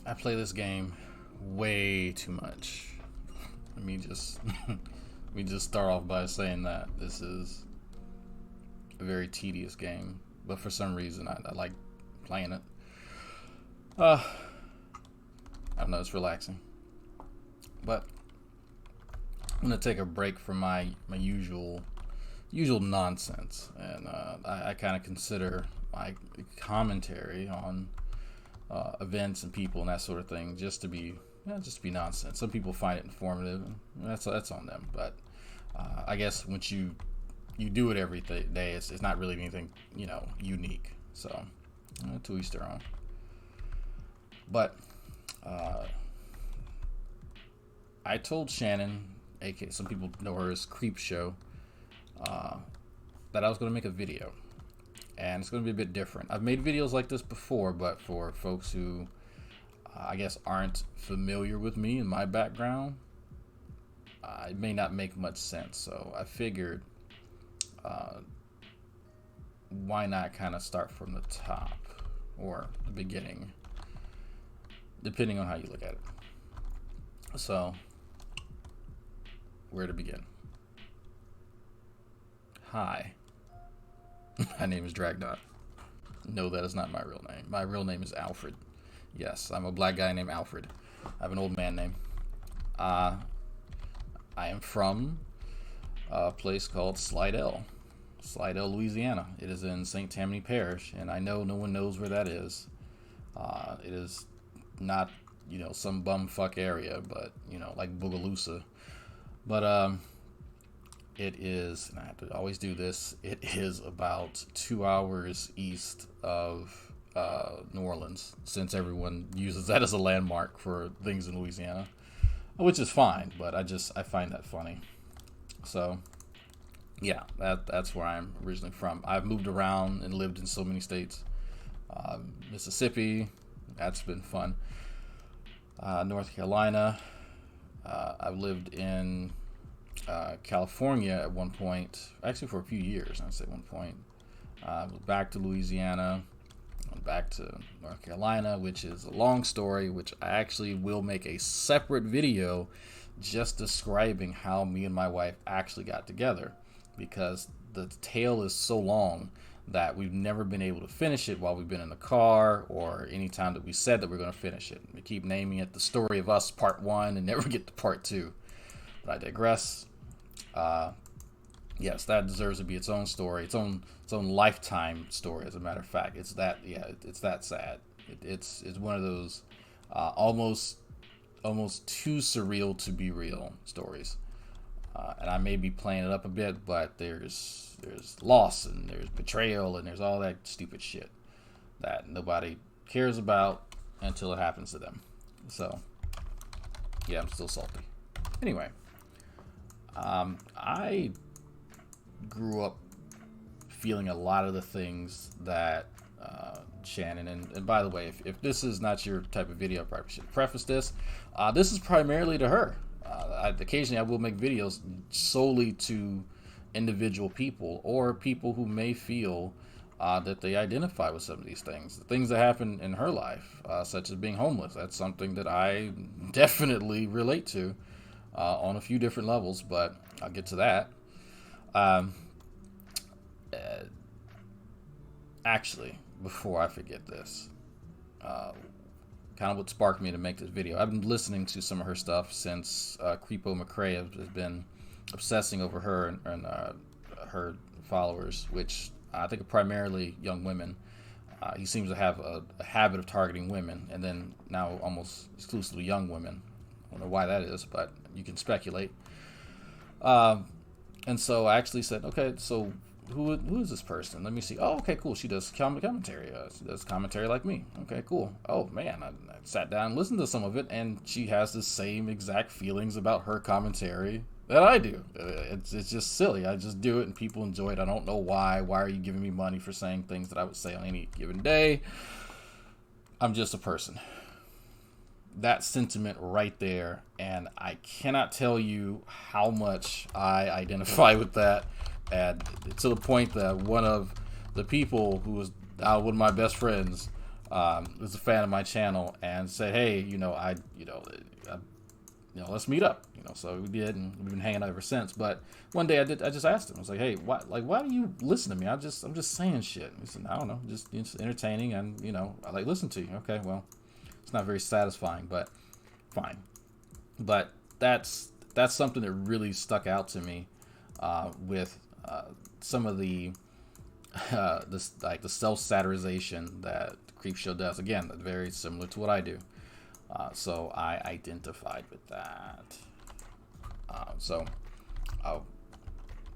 I play this game way too much. Let me just let me just start off by saying that this is a very tedious game, but for some reason I like playing it. Uh, I don't know, it's relaxing. But I'm gonna take a break from my usual nonsense, and I kind of consider my commentary on events and people and that sort of thing just to be nonsense. Some people find it informative, and that's on them. But I guess once you do it every day, it's not really anything unique. So to each their own. But I told Shannon, aka some people know her as Creepshow, that I was going to make a video, and it's going to be a bit different. I've made videos like this before, but for folks who I guess aren't familiar with me and my background, it may not make much sense. So I figured, why not kind of start from the top or the beginning, depending on how you look at it. So, where to begin? Hi, my name is Dragnauct. No, that is not my real name. My real name is Alfred. Yes, I'm a black guy named Alfred. I have an old man name. I am from a place called Slidell, Louisiana. It is in St. Tammany Parish, and I know no one knows where that is. It is not, some bumfuck area, but, like Bogalusa. But, it is, and I have to always do this, it is about 2 hours east of New Orleans, since everyone uses that as a landmark for things in Louisiana, which is fine, but I find that funny. So, yeah, that's where I'm originally from. I've moved around and lived in so many states. Mississippi, that's been fun. North Carolina. I've lived in California at one point, actually for a few years, I'd say one point. Back to Louisiana, back to North Carolina, which is a long story, which I actually will make a separate video just describing how me and my wife actually got together, because the tale is so long that we've never been able to finish it while we've been in the car or any time that we said that we're going to finish it. We keep naming it The Story of Us Part 1 and never get to Part 2. But I digress. Yes, that deserves to be its own story, its own lifetime story. As a matter of fact, it's that sad. It's one of those almost too surreal to be real stories. And I may be playing it up a bit, but there's loss and there's betrayal and there's all that stupid shit that nobody cares about until it happens to them. So yeah, I'm still salty. Anyway. I grew up feeling a lot of the things that Shannon, and by the way, if this is not your type of video, I probably should preface this. This is primarily to her. Occasionally I will make videos solely to individual people or people who may feel that they identify with some of these things. The things that happen in her life, such as being homeless. That's something that I definitely relate to. On a few different levels, but I'll get to that. Actually, before I forget this, kind of what sparked me to make this video. I've been listening to some of her stuff since Creepo McCrae has been obsessing over her and her followers, which I think are primarily young women. He seems to have a habit of targeting women, and then now almost exclusively young women. I don't know why that is, but you can speculate. And so I actually said, okay, so who is this person? Let me see. Oh, okay, cool. She does commentary. She does commentary like me. Okay, cool. Oh, man, I sat down and listened to some of it, and she has the same exact feelings about her commentary that I do. It's just silly. I just do it, and people enjoy it. I don't know why. Why are you giving me money for saying things that I would say on any given day? I'm just a person. That sentiment right there, and I cannot tell you how much I identify with that, and to the point that one of the people who was one of my best friends was a fan of my channel and said, hey, let's meet up. So we did, and we've been hanging out ever since. But one day I just asked him. I was like, hey, why do you listen to me? I'm just saying shit. And he said, I don't know, just it's entertaining, and I like listen to you. Okay, well, it's not very satisfying, but fine. But that's something that really stuck out to me with some of the the self-satirization that Creepshow does. Again, very similar to what I do. So I identified with that.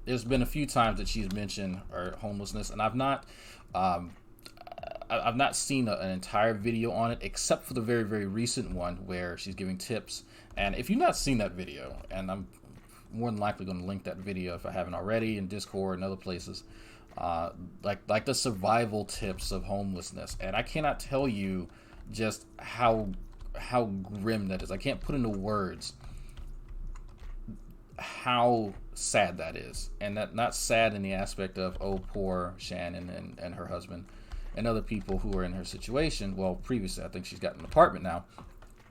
There's been a few times that she's mentioned her homelessness, and I've not seen an entire video on it, except for the very, very recent one where she's giving tips. And if you've not seen that video, and I'm more than likely going to link that video if I haven't already in Discord and other places, like the survival tips of homelessness. And I cannot tell you just how grim that is. I can't put into words how sad that is. And that not sad in the aspect of, oh, poor Shannon and her husband and other people who are in her situation. Well, previously I think she's got an apartment now,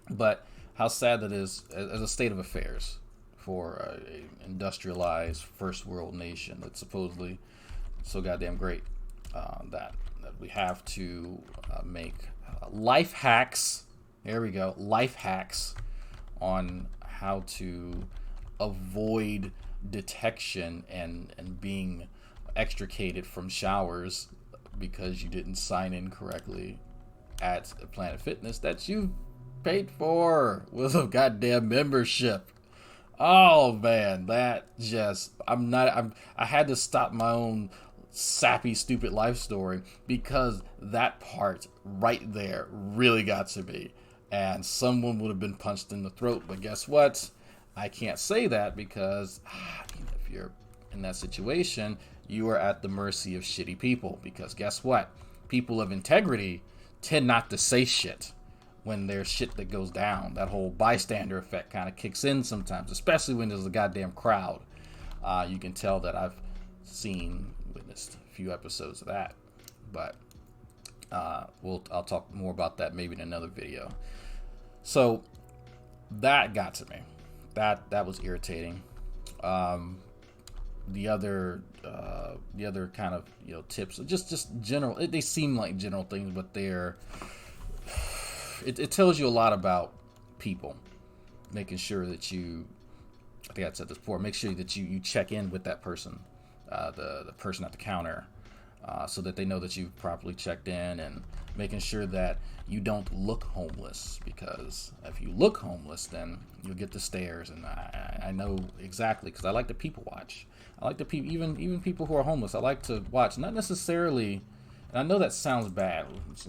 but how sad that is as a state of affairs for a industrialized first world nation that's supposedly so goddamn great, that we have to make life hacks. There we go, life hacks on how to avoid detection and being extricated from showers because you didn't sign in correctly at Planet Fitness that you paid for with a goddamn membership. Oh man, that just I had to stop my own sappy, stupid life story because that part right there really got to me. And someone would have been punched in the throat. But guess what? I can't say that because if you're in that situation, you are at the mercy of shitty people. Because guess what? People of integrity tend not to say shit when there's shit that goes down. That whole bystander effect kind of kicks in sometimes, especially when there's a goddamn crowd. You can tell that I've witnessed a few episodes of that. But I'll talk more about that maybe in another video. So that got to me. That was irritating. The other kind of tips, just general. They seem like general things, but it tells you a lot about people. Making sure that I think I said this before. Make sure that you check in with that person, the person at the counter. So that they know that you've properly checked in, and making sure that you don't look homeless, because if you look homeless, then you'll get the stares. And I know exactly, because I like to people watch. I like to even people who are homeless. I like to watch, not necessarily. And I know that sounds bad.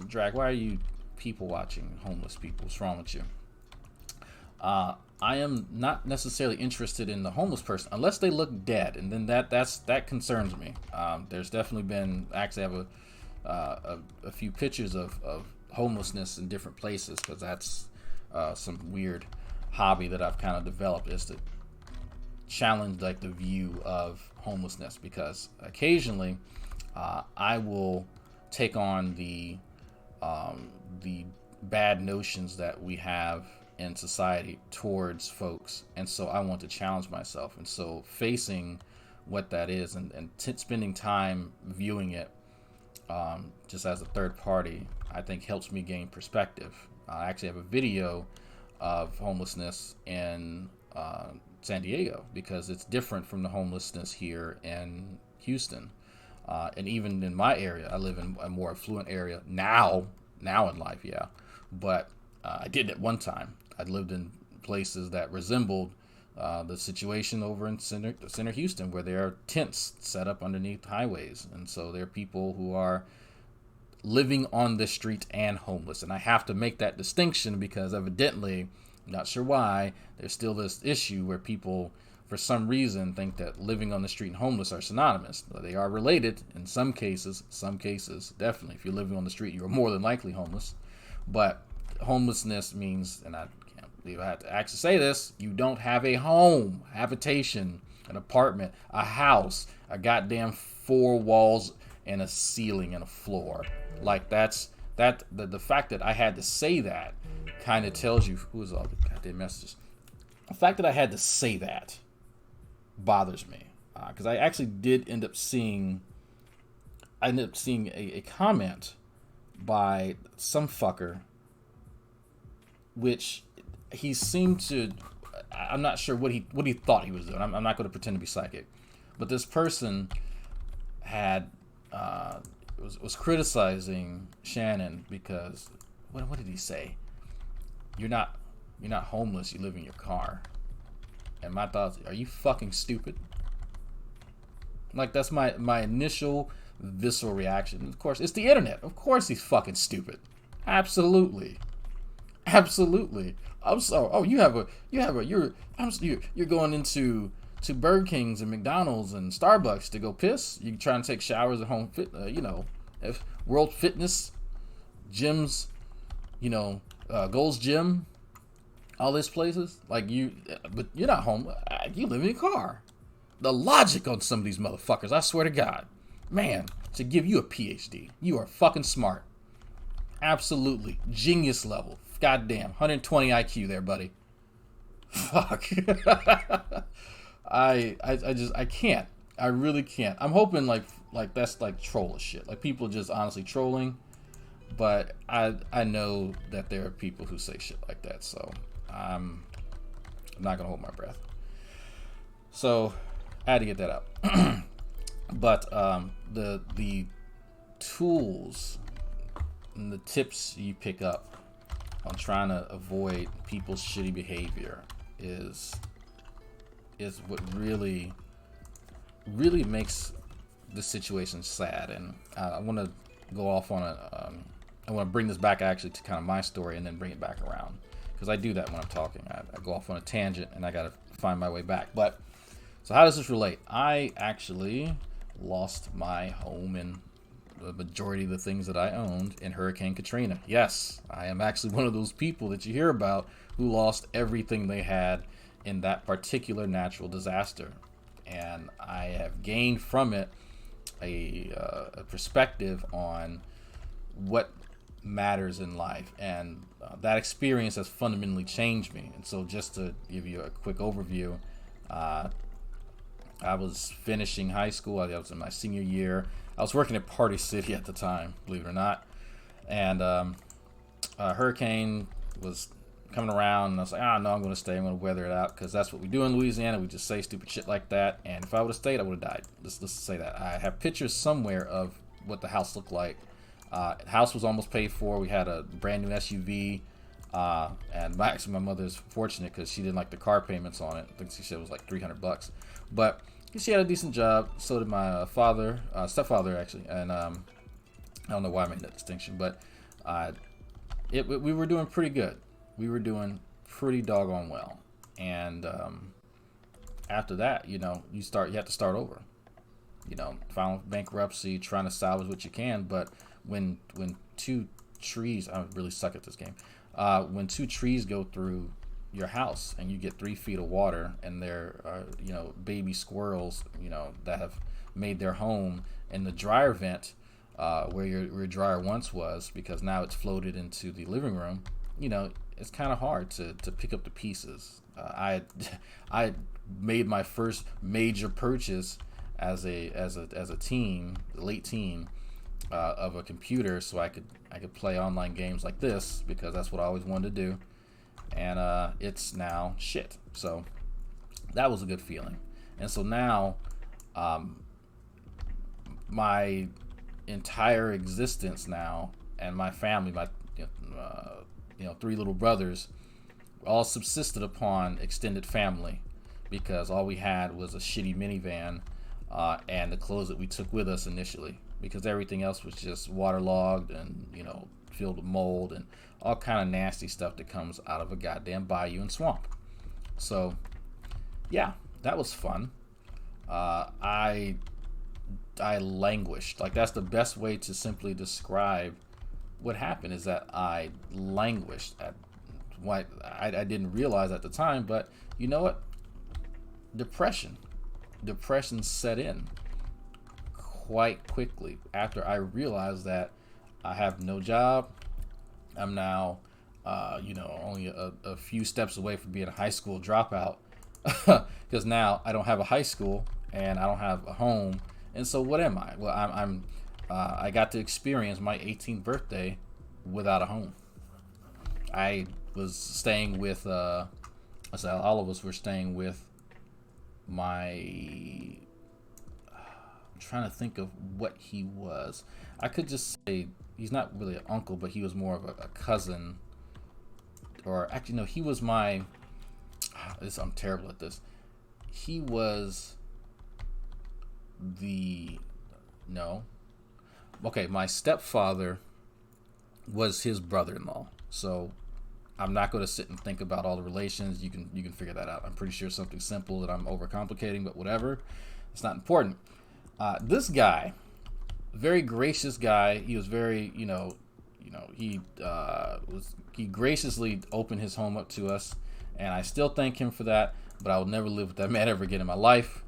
Drag, why are you people watching homeless people? What's wrong with you? I am not necessarily interested in the homeless person unless they look dead, and then that concerns me. There's definitely been, actually I have a few pictures of homelessness in different places, because that's some weird hobby that I've kind of developed, is to challenge like the view of homelessness, because occasionally I will take on the bad notions that we have in society towards folks, and so I want to challenge myself. And so facing what that is and spending time viewing it just as a third party, I think helps me gain perspective. I actually have a video of homelessness in San Diego, because it's different from the homelessness here in Houston, and even in my area. I live in a more affluent area now in life, yeah, but I did at one time. I lived in places that resembled the situation over in center Houston, where there are tents set up underneath highways. And so there are people who are living on the street and homeless. And I have to make that distinction, because evidently, I'm not sure why, there's still this issue where people, for some reason, think that living on the street and homeless are synonymous. They are related in some cases, definitely. If you're living on the street, you're more than likely homeless. But homelessness means, and I can't believe I had to actually say this, you don't have a home, habitation, an apartment, a house, a goddamn 4 walls and a ceiling and a floor. Like, that's That the fact that I had to say that kind of tells you who is all the goddamn messages. The fact that I had to say that bothers me, because I actually did end up seeing. I ended up seeing a comment by some fucker, which he seemed to. I'm not sure what he thought he was doing. I'm not going to pretend to be psychic, but this person had was criticizing Shannon because what did he say? You're not homeless. You live in your car. And my thoughts: are you fucking stupid? Like, that's my initial visceral reaction. Of course, it's the internet. Of course, he's fucking stupid. Absolutely. I'm sorry. Oh, you're going into Burger Kings and McDonald's and Starbucks to go piss. You trying to take showers at home fit. If World Fitness gyms, Gold's Gym, all these places. Like, but you're not home. You live in your car. The logic on some of these motherfuckers, I swear to God, man, to give you a PhD, you are fucking smart. Absolutely, genius level. Goddamn, 120 IQ there, buddy. Fuck. I can't. I really can't. I'm hoping like that's like trollish shit. Like, people just honestly trolling. But I know that there are people who say shit like that, so I'm not gonna hold my breath. So I had to get that out. But the tools and the tips you pick up on trying to avoid people's shitty behavior is what really makes the situation sad. And I want to go off on I want to bring this back actually to kind of my story and then bring it back around, because I do that when I'm talking. I go off on a tangent and I got to find my way back. But so how does this relate? I actually lost my home and the majority of the things that I owned in Hurricane Katrina. Yes, I am actually one of those people that you hear about who lost everything they had in that particular natural disaster. And I have gained from it a perspective on what matters in life. And that experience has fundamentally changed me. And so just to give you a quick overview, I was finishing high school. I was in my senior year. I was working at Party City at the time, believe it or not. And a hurricane was coming around, and I was like, no, I'm going to stay. I'm going to weather it out, because that's what we do in Louisiana. We just say stupid shit like that. And if I would have stayed, I would have died. Let's say that. I have pictures somewhere of what the house looked like. The house was almost paid for. We had a brand new SUV. And actually, my mother's fortunate because she didn't like the car payments on it. I think she said it was like $300. But she had a decent job. So did my stepfather actually. And I don't know why I made that distinction, but we were doing pretty good. We were doing pretty doggone well. And after that, you have to start over. Filing bankruptcy, trying to salvage what you can. But when two trees, I really suck at this game. When two trees go through your house and you get 3 feet of water, and there are baby squirrels that have made their home in the dryer vent where your dryer once was, because now it's floated into the living room. It's kind of hard to pick up the pieces. I made my first major purchase as a teen, late teen, of a computer, so I could play online games like this, because that's what I always wanted to do. And it's now shit. So that was a good feeling. And so now my entire existence now, and my family, my 3 little brothers, all subsisted upon extended family, because all we had was a shitty minivan and the clothes that we took with us initially, because everything else was just waterlogged and filled with mold and all kind of nasty stuff that comes out of a goddamn bayou and swamp. So yeah, that was fun. I languished. Like, that's the best way to simply describe what happened, is that I languished at what I didn't realize at the time. But you know what? Depression set in quite quickly after I realized that I have no job. I'm now, only a few steps away from being a high school dropout because now I don't have a high school and I don't have a home. And so what am I? Well, I got to experience my 18th birthday without a home. I was staying with, all of us were staying with my. I'm trying to think of what he was. I could just say he's not really an uncle, but he was more of a cousin. Or actually, no, he was my. I'm terrible at this. He was the. No. Okay, my stepfather was his brother-in-law. So I'm not going to sit and think about all the relations. You can figure that out. I'm pretty sure it's something simple that I'm overcomplicating, but whatever. It's not important. This guy, very gracious guy. He was very, he graciously opened his home up to us, and I still thank him for that. But I will never live with that man ever again in my life.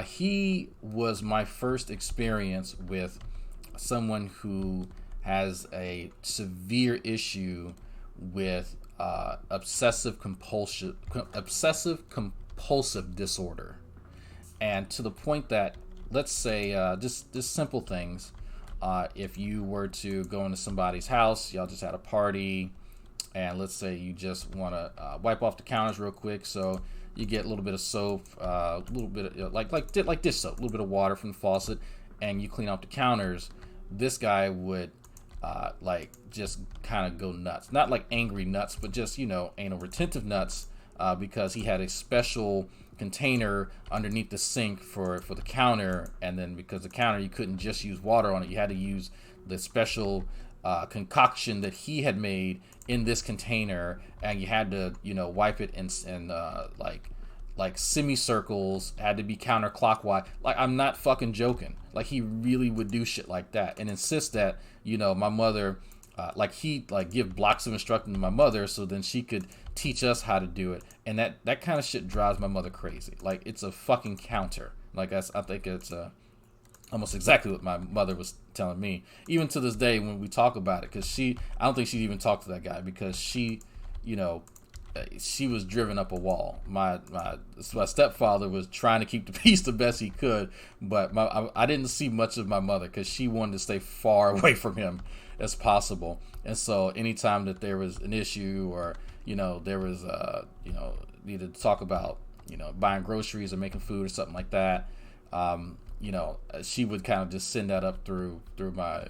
He was my first experience with someone who has a severe issue with obsessive compulsive disorder, and to the point that, let's say, just simple things. If you were to go into somebody's house, y'all just had a party, and let's say you just want to wipe off the counters real quick, so you get a little bit of soap, a little bit of like dish soap, a little bit of water from the faucet, and you clean off the counters. This guy would just kind of go nuts, not like angry nuts, but just anal retentive nuts, because he had a special container underneath the sink for the counter, and then because the counter you couldn't just use water on it, you had to use the special concoction that he had made in this container, and you had to wipe it in like semicircles, had to be counterclockwise. Like, I'm not fucking joking. Like, he really would do shit like that and insist that my mother he give blocks of instruction to my mother so then she could teach us how to do it. And that kind of shit drives my mother crazy. Like, it's a fucking counter. Like, I think it's almost exactly what my mother was telling me, even to this day when we talk about it, because I don't think she'd even talk to that guy, because she was driven up a wall. My stepfather was trying to keep the peace the best he could, but I didn't see much of my mother because she wanted to stay far away from him as possible. And so anytime that there was an issue, or there was needed to talk about buying groceries or making food or something like that, she would kind of just send that up through my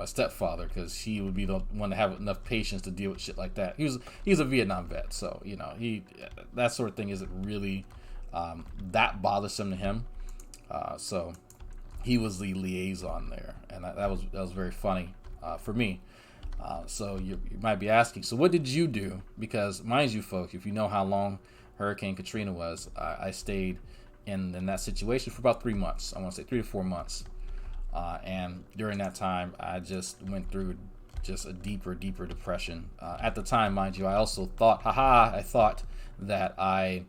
stepfather, because he would be the one to have enough patience to deal with shit like that. He's a Vietnam vet, so that sort of thing isn't really that bothersome to him. So he was the liaison there, and that was very funny for me. So you might be asking, so what did you do? Because mind you, folks, if you know how long Hurricane Katrina was, I stayed in that situation for about 3 months. I want to say 3 to 4 months. And during that time, I just went through just a deeper depression. At the time, mind you, I also thought, that I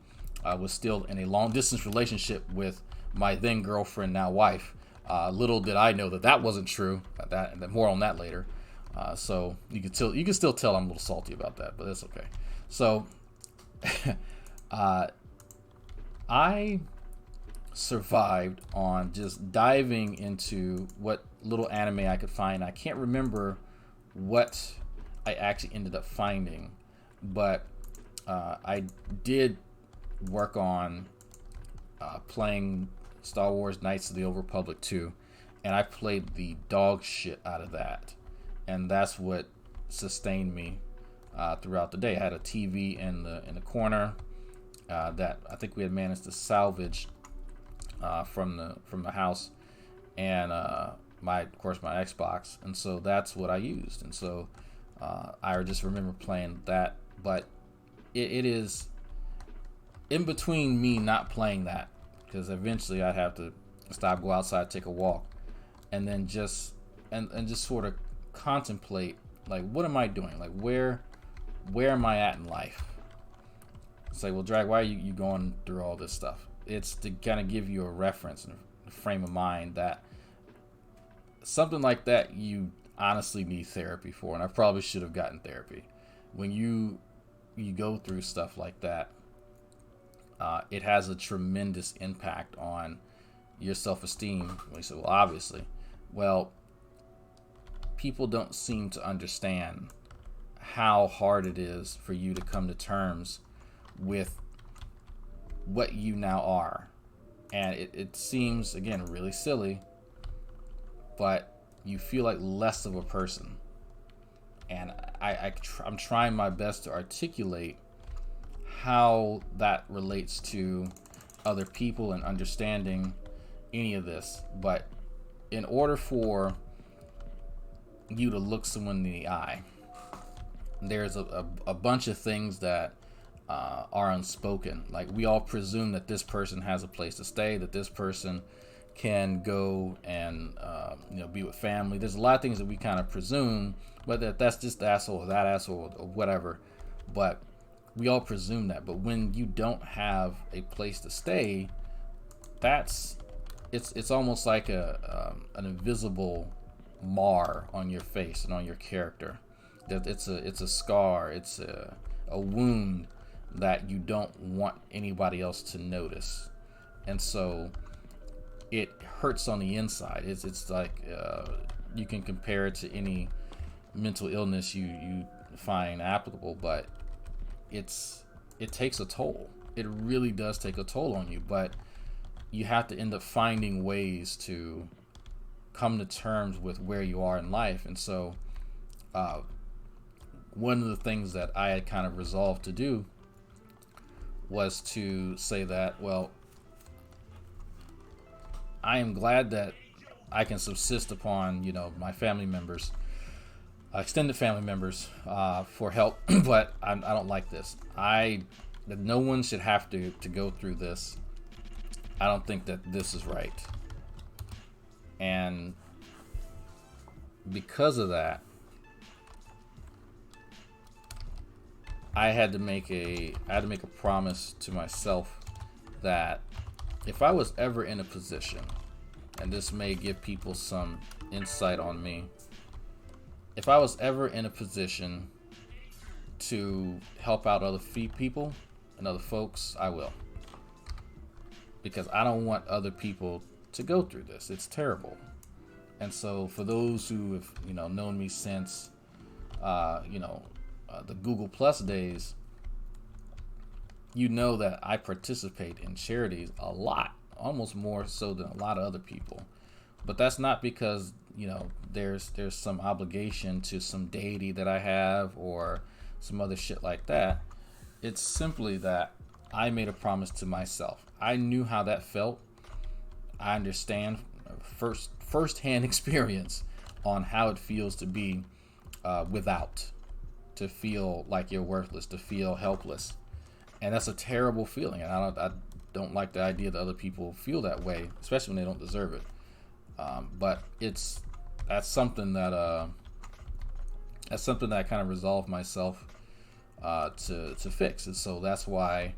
was still in a long distance relationship with my then girlfriend, now wife. Little did I know that wasn't true. That more on that later. So you can still tell I'm a little salty about that, but that's okay. So I survived on just diving into what little anime I could find. I can't remember what I actually ended up finding, but I did work on playing Star Wars Knights of the Old Republic 2, and I played the dog shit out of that, and that's what sustained me throughout the day. I had a TV in the corner that I think we had managed to salvage from the house, and my Xbox, and so that's what I used. And so I just remember playing that, but it is in between me not playing that, because eventually I'd have to stop, go outside, take a walk, and then just sort of contemplate, like, what am I doing? Like, where am I at in life? It's like, well, Drag, why are you going through all this stuff? It's to kind of give you a reference and a frame of mind that something like that, honestly need therapy for, and I probably should have gotten therapy. When you go through stuff like that, it has a tremendous impact on your self-esteem. We say, well, obviously, well, people don't seem to understand how hard it is for you to come to terms with what you now are. And it seems, again, really silly, but you feel like less of a person. And I'm trying my best to articulate how that relates to other people and understanding any of this. But in order for you to look someone in the eye, there's a bunch of things that are unspoken. Like, we all presume that this person has a place to stay, that this person can go and be with family. There's a lot of things that we kind of presume, whether that's just the asshole or that asshole or whatever. But we all presume that. But when you don't have a place to stay, it's almost like an invisible mar on your face and on your character. That it's a scar, it's a wound that you don't want anybody else to notice, and so it hurts on the inside. It's like you can compare it to any mental illness you find applicable, but it takes a toll. It really does take a toll on you, but you have to end up finding ways to come to terms with where you are in life. And so one of the things that I had kind of resolved to do was to say that, well, I am glad that I can subsist upon, my family members, extended family members, for help, but I don't like this. That no one should have to go through this. I don't think that this is right. And because of that, I had to make a promise to myself that if I was ever in a position, and this may give people some insight on me, if I was ever in a position to help out other people and other folks, I will. Because I don't want other people to go through this. It's terrible. And so for those who have, known me since, the Google Plus days, that I participate in charities a lot, almost more so than a lot of other people. But that's not because, there's some obligation to some deity that I have or some other shit like that. It's simply that I made a promise to myself. I knew how that felt. I understand first-hand experience on how it feels to be without, to feel like you're worthless, to feel helpless, and that's a terrible feeling. And I don't like the idea that other people feel that way, especially when they don't deserve it. But that's something that I kind of resolved myself to fix, and so that's why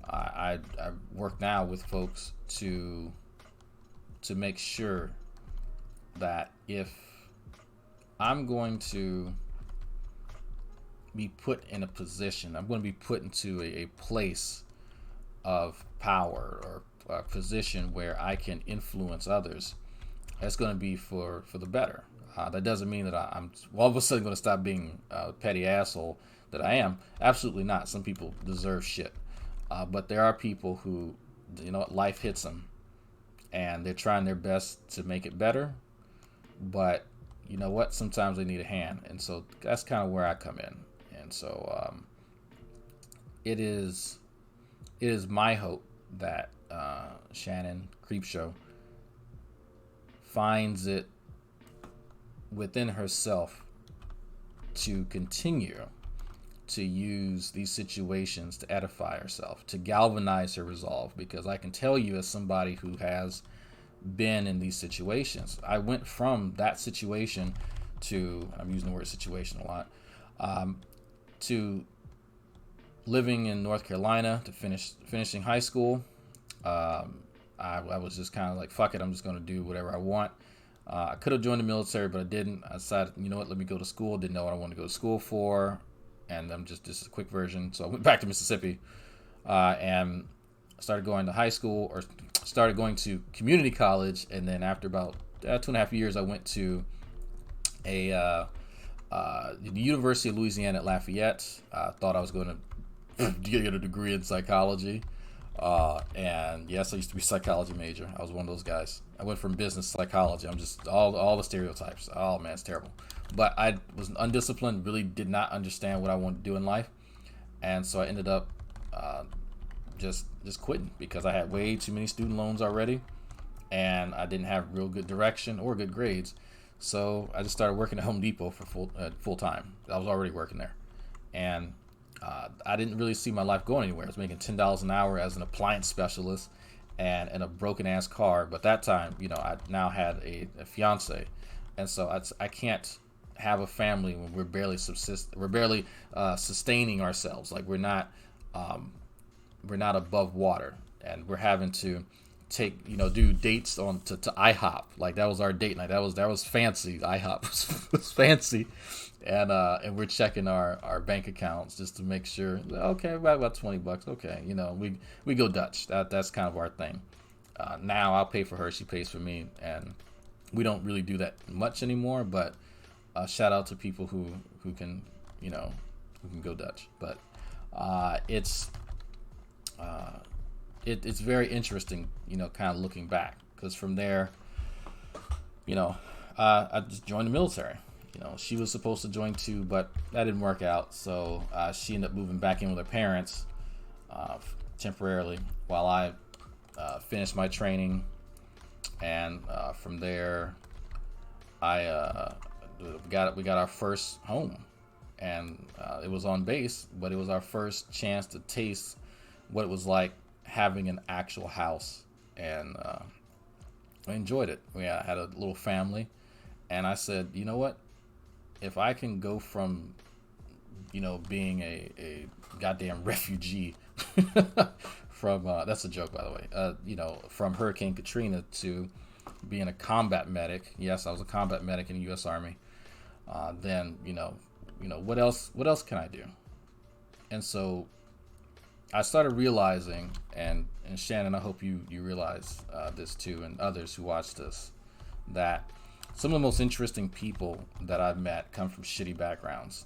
I work now with folks to make sure that if I'm going to be put in a position, I'm going to be put into a place of power or a position where I can influence others, that's going to be for the better. That doesn't mean that I'm all of a sudden going to stop being a petty asshole that I am. Absolutely not. Some people deserve shit. But there are people who, life hits them and they're trying their best to make it better. But you know what? Sometimes they need a hand. And so that's kind of where I come in. And so it is my hope that Shannon Creepshow finds it within herself to continue to use these situations to edify herself, to galvanize her resolve. Because I can tell you, as somebody who has been in these situations, I went from that situation to, I'm using the word situation a lot, to living in North Carolina, to finishing high school. I was just kind of like, fuck it, I'm just going to do whatever I want. I could have joined the military, but I didn't. I decided, you know what, let me go to school. Didn't know what I wanted to go to school for. And I'm just a quick version. So I went back to Mississippi and started going to high school, or started going to community college. And then after about 2.5 years, I went to the University of Louisiana at Lafayette. I thought I was going to get a degree in psychology. And yes, I used to be a psychology major. I was one of those guys. I went from business to psychology. I'm just all the stereotypes. Oh man, it's terrible. But I was undisciplined. Really did not understand what I wanted to do in life, and so I ended up just quitting because I had way too many student loans already, and I didn't have real good direction or good grades. So I just started working at Home Depot for full time. I was already working there, and I didn't really see my life going anywhere. I was making $10 an hour as an appliance specialist and in a broken ass car. But that time, I now had a fiance, and so I can't have a family when we're barely sustaining ourselves. Like we're not above water, and we're having to do dates on to IHOP. Like that was our date night. That was fancy. IHOP was fancy, and we're checking our bank accounts just to make sure. Okay, about $20. Okay, we go Dutch. That's kind of our thing. Now I'll pay for her. She pays for me, and we don't really do that much anymore. But shout out to people who can who can go Dutch. But it's very interesting, kind of looking back, because from there, I just joined the military. She was supposed to join too, but that didn't work out. So she ended up moving back in with her parents temporarily while I finished my training, and from there, we got our first home, and it was on base, but it was our first chance to taste what it was like having an actual house, and I enjoyed it. We had a little family, and I said, you know what? If I can go from, being a goddamn refugee from that's a joke, by the way. From Hurricane Katrina to being a combat medic. Yes, I was a combat medic in the U.S. Army. Then what else? What else can I do? And so I started realizing, and Shannon, I hope you realize this too, and others who watch this, that some of the most interesting people that I've met come from shitty backgrounds.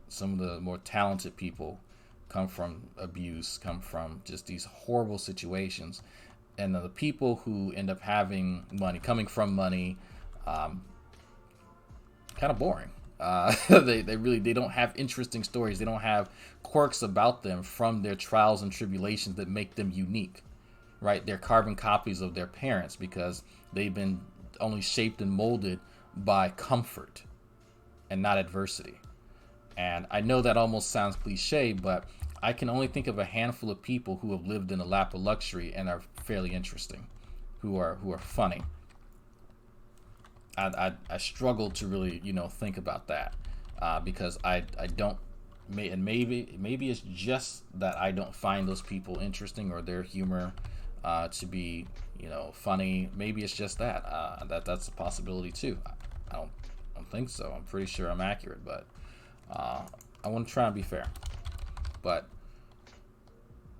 Some of the more talented people come from abuse, come from just these horrible situations. And the people who end up having money, coming from money, kind of boring. They don't have interesting stories. They don't have quirks about them from their trials and tribulations that make them unique, right? They're carbon copies of their parents because they've been only shaped and molded by comfort and not adversity. And I know that almost sounds cliche, but I can only think of a handful of people who have lived in a lap of luxury and are fairly interesting, who are funny. I struggle to really think about that because I don't, and maybe it's just that I don't find those people interesting, or their humor to be funny. Maybe it's just that's a possibility too. I don't think so. I'm pretty sure I'm accurate, but I want to try and be fair. But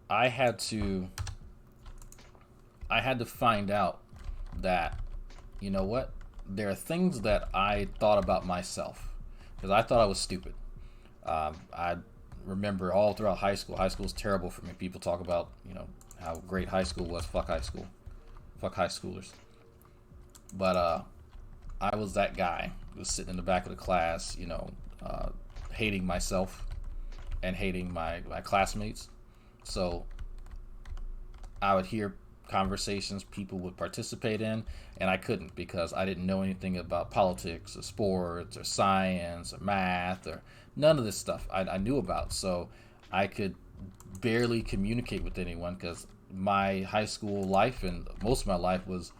I had to find out that, what, there are things that I thought about myself because I thought I was stupid. I remember all throughout high school. High school was terrible for me. People talk about how great high school was. Fuck high school. Fuck high schoolers. But I was that guy who was sitting in the back of the class, hating myself and hating my classmates. So I would hear conversations people would participate in, and I couldn't because I didn't know anything about politics or sports or science or math or none of this stuff I knew about. So I could barely communicate with anyone because my high school life and most of my life was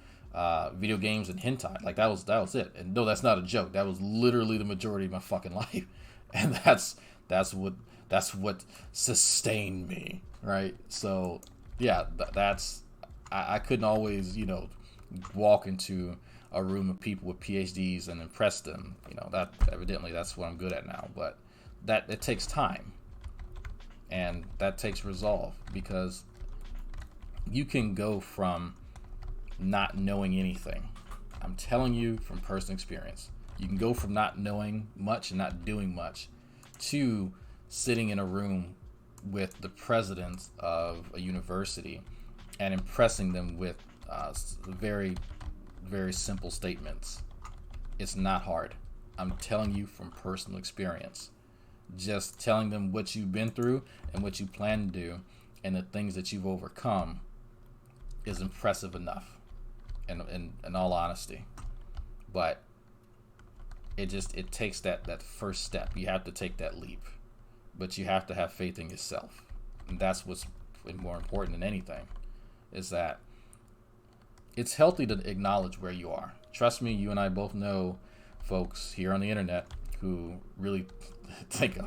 video games and hentai. Like that was it. And no, that's not a joke. That was literally the majority of my fucking life, and that's what sustained me, right? So yeah, that's I couldn't always walk into a room of people with PhDs and impress them. That evidently that's what I'm good at now. But that it takes time, and that takes resolve, because you can go from not knowing anything. I'm telling you from personal experience. You can go from not knowing much and not doing much to sitting in a room with the president of a university and impressing them with very, very simple statements. It's not hard. I'm telling you from personal experience. Just telling them what you've been through and what you plan to do and the things that you've overcome is impressive enough, in all honesty. But it takes that first step. You have to take that leap, but you have to have faith in yourself, and that's what's more important than anything. Is that it's healthy to acknowledge where you are. Trust me, you and I both know folks here on the internet who really think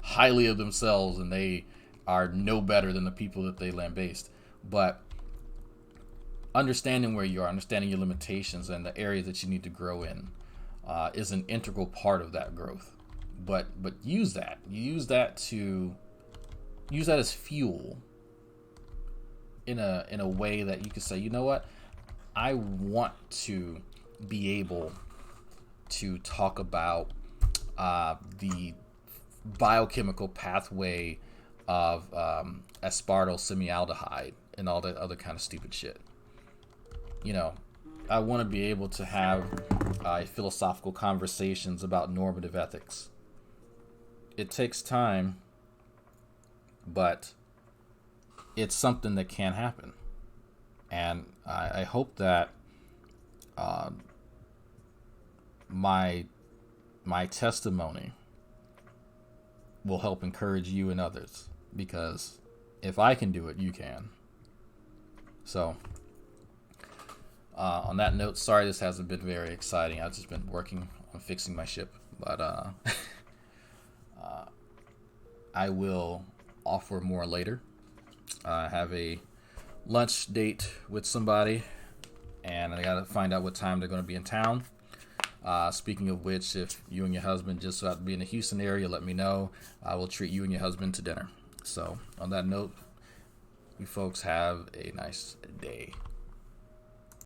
highly of themselves, and they are no better than the people that they lambaste. But understanding where you are, understanding your limitations and the areas that you need to grow in, is an integral part of that growth. But use that as fuel in a way that you can say, you know what, I want to be able to talk about the biochemical pathway of aspartyl semialdehyde and all that other kind of stupid shit. I want to be able to have philosophical conversations about normative ethics. It takes time, but it's something that can happen. And I hope that my testimony will help encourage you and others, because if I can do it, you can. So on that note, sorry this hasn't been very exciting. I've just been working on fixing my ship, but I will offer more later. I have a lunch date with somebody, and I gotta find out what time they're going to be in town. Speaking of which, if you and your husband just about to be in the Houston area, let me know. I will treat you and your husband to dinner. So on that note, you folks have a nice day.